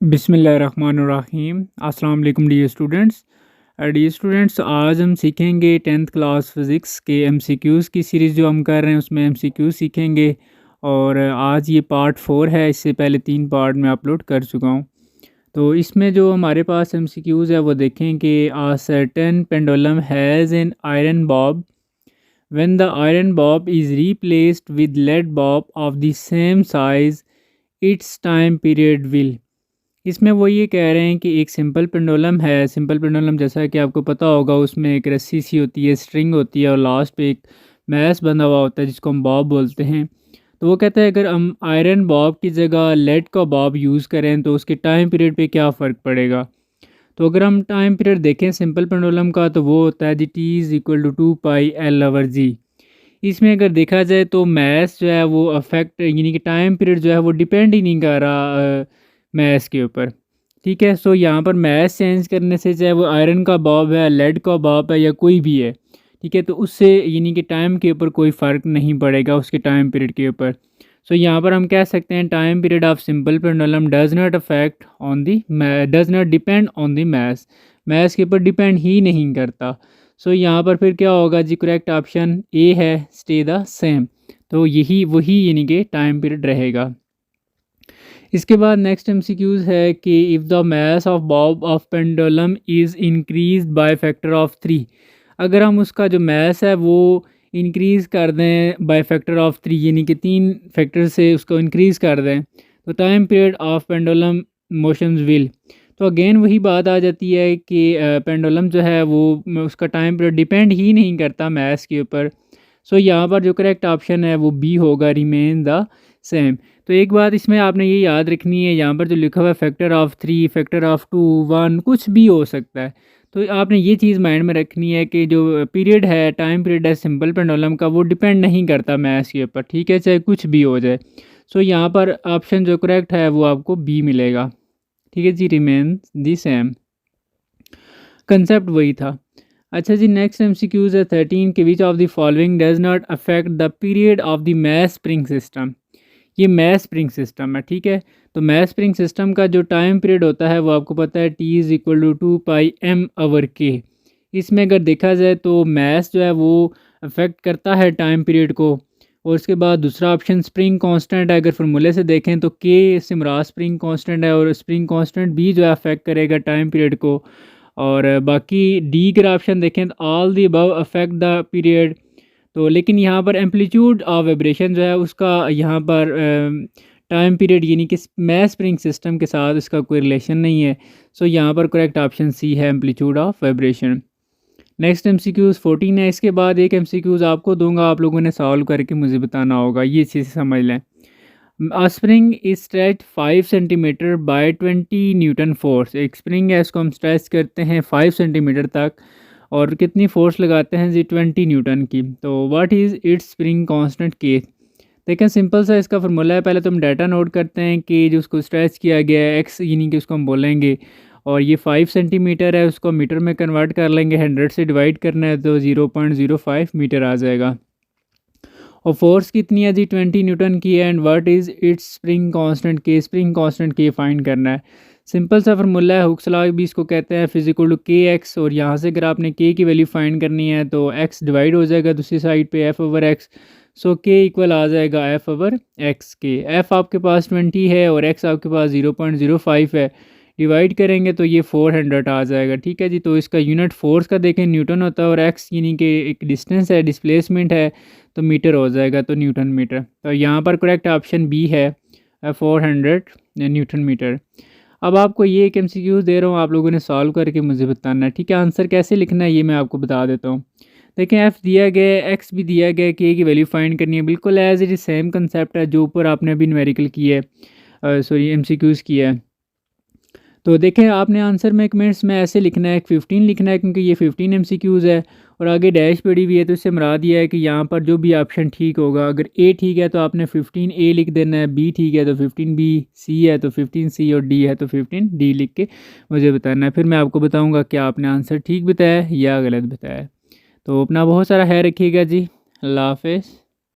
बिस्मिल्लाहिर्रहमानिर्रहीम। अस्सलाम वालेकुम डियर स्टूडेंट्स, आज हम सीखेंगे 10th क्लास फ़िज़िक्स के एमसीक्यूज़ की सीरीज़ जो हम कर रहे हैं उसमें एमसीक्यू सीखेंगे। और आज ये पार्ट 4 है। इससे पहले 3 पार्ट मैं अपलोड कर चुका हूँ। तो इसमें जो हमारे पास एमसीक्यूज़ है वो देखें कि a certain pendulum has an iron bob when the iron bob is replaced with lead bob of the same size its time period will. इसमें वो ये कह रहे हैं कि एक सिंपल पेंडुलम है। सिंपल पेंडुलम जैसा कि आपको पता होगा, उसमें एक रस्सी सी होती है, स्ट्रिंग होती है और लास्ट पे एक मैस बंधा हुआ होता है जिसको हम बॉब बोलते हैं। तो वो कहता है अगर हम आयरन बॉब की जगह लेड का बॉब यूज़ करें तो उसके टाइम पीरियड पे क्या फ़र्क पड़ेगा। तो अगर हम टाइम पीरियड देखें सिंपल पेंडुलम का तो वो होता है जी T=2πL/g। इसमें अगर देखा जाए तो मैस जो है वो अफेक्ट यानी कि टाइम पीरियड जो है वो डिपेंड ही नहीं कर रहा मैस के ऊपर। ठीक है। सो यहाँ पर मैस चेंज करने से, चाहे वो आयरन का बॉब है, लेड का बॉब है या कोई भी है, ठीक है, तो उससे यानी कि टाइम के ऊपर कोई फ़र्क नहीं पड़ेगा उसके टाइम पीरियड के ऊपर। सो यहाँ पर हम कह सकते हैं time period of simple pendulum does not depend on the mass के ऊपर डिपेंड ही नहीं करता। सो यहाँ पर फिर क्या होगा जी, करेक्ट ऑप्शन ए है, स्टे द सेम। तो यही वही यानी कि टाइम पीरियड रहेगा। इसके बाद नेक्स्ट एमसीक्यूज़ है कि if the mass of Bob of pendulum is increase by factor of 3। अगर हम उसका जो मैस है वो इंक्रीज़ कर दें बाय फैक्टर ऑफ 3 यानी कि 3 फैक्टर से उसको इंक्रीज़ कर दें तो time period of pendulum motions will. तो अगेन वही बात आ जाती है कि पेंडुलम जो है वो उसका टाइम पीरियड डिपेंड ही नहीं करता मैस के ऊपर। सो यहाँ पर जो करेक्ट ऑप्शन है वो बी होगा, रिमेन द सेम। तो एक बात इसमें आपने ये याद रखनी है, यहाँ पर जो लिखा हुआ है फैक्टर ऑफ 3, फैक्टर ऑफ 2, 1 कुछ भी हो सकता है। तो आपने ये चीज़ माइंड में रखनी है कि जो पीरियड है, टाइम पीरियड है सिंपल पेंडुलम का, वो डिपेंड नहीं करता मैथ्स के ऊपर, ठीक है, चाहे कुछ भी हो जाए। सो यहाँ पर ऑप्शन जो करेक्ट है वो आपको बी मिलेगा। ठीक है जी, रिमेन दी सेम, कंसेप्ट वही था। अच्छा जी, नेक्स्ट एमसीक्यूज़ है 13 के which of the following does not affect the period of the mass spring system. ये मैस स्प्रिंग सिस्टम है, ठीक है। तो मैस स्प्रिंग सिस्टम का जो टाइम पीरियड होता है वो आपको पता है T=2πm/k। इसमें अगर देखा जाए तो मैस जो है वो अफेक्ट करता है टाइम पीरियड को। और उसके बाद दूसरा ऑप्शन स्प्रिंग कांस्टेंट है। अगर फार्मूले से देखें तो के से मुराद स्प्रिंग कांस्टेंट है और स्प्रिंग कांस्टेंट भी जो है अफेक्ट करेगा टाइम पीरियड को। और बाकी डी का ऑप्शन देखें तो all the above affect the period. तो लेकिन यहाँ पर एम्पलीट्यूड ऑफ वाइब्रेशन जो है उसका यहाँ पर टाइम पीरियड यानी कि मैस स्प्रिंग सिस्टम के साथ इसका कोई रिलेशन नहीं है। सो यहाँ पर करेक्ट ऑप्शन सी है, amplitude of vibration. Next MCQs 14 है। इसके बाद एक एमसीक्यूज़ आपको दूंगा, आप लोगों ने सॉल्व करके मुझे बताना होगा, ये चीज़ समझ लें। A spring is stretched 5 centimetre bye 20 Newton force. एक स्प्रिंग है, इसको हम स्ट्रेच करते हैं 5 सेंटीमीटर तक और कितनी फोर्स लगाते हैं जी 20 न्यूटन की। तो what is it's spring constant के। देखें सिंपल सा इसका फार्मूला है। पहले तो हम डाटा नोट करते हैं कि जो उसको स्ट्रेच किया गया है एक्स यानी कि उसको हम बोलेंगे, और ये 5 सेंटीमीटर है, उसको मीटर में कन्वर्ट कर लेंगे, 100 से डिवाइड करना है तो 0.05 मीटर आ जाएगा। और फोर्स कितनी है जी 20 न्यूटन की है। And what is it's spring constant के। स्प्रिंग कांस्टेंट के फाइंड करना है। सिंपल सा फार्मूला है, हुक्स लॉ भी इसको कहते हैं, फिजिकल के एक्स। और यहाँ से अगर आपने के की वैल्यू फाइंड करनी है तो एक्स डिवाइड हो जाएगा दूसरी साइड पे F/x। सो के इक्वल आ जाएगा F/x के। एफ आपके पास 20 है और एक्स आपके पास 0.05 है, डिवाइड करेंगे तो ये 400 आ जाएगा। ठीक है जी। तो इसका यूनिट फोर्स का देखें न्यूटन होता है और एक्स यानी कि एक डिस्टेंस है, डिस्प्लेसमेंट है, तो मीटर हो जाएगा, तो न्यूटन मीटर। तो यहाँ पर करेक्ट ऑप्शन बी है, 400 न्यूटन मीटर। अब आपको ये एक एमसीक्यू दे रहा हूँ, आप लोगों ने सॉल्व करके मुझे बताना है। ठीक है, आंसर कैसे लिखना है ये मैं आपको बता देता हूँ। देखें एफ दिया गया है, एक्स भी दिया गया है, के की वैल्यू फाइंड करनी है। बिल्कुल as it is same concept है जो ऊपर आपने अभी न्यूमेरिकल किया है, सॉरी एमसीक्यूज़ किया है। तो देखें आपने आंसर में कमेंट्स में ऐसे लिखना है, 15 लिखना है क्योंकि ये 15 एमसीक्यूज़ है और आगे डैश पड़ी हुई है, तो इससे मुराद ये है कि यहाँ पर जो भी ऑप्शन ठीक होगा, अगर ए ठीक है तो आपने 15A लिख देना है, बी ठीक है तो 15B, सी है तो 15C और डी है तो 15D लिख के मुझे बताना है। फिर मैं आपको बताऊँगा क्या आपने आंसर ठीक बताया या गलत बताया। तो अपना बहुत सारा ख्याल रखिएगा जी। अल्लाह हाफ़िज़।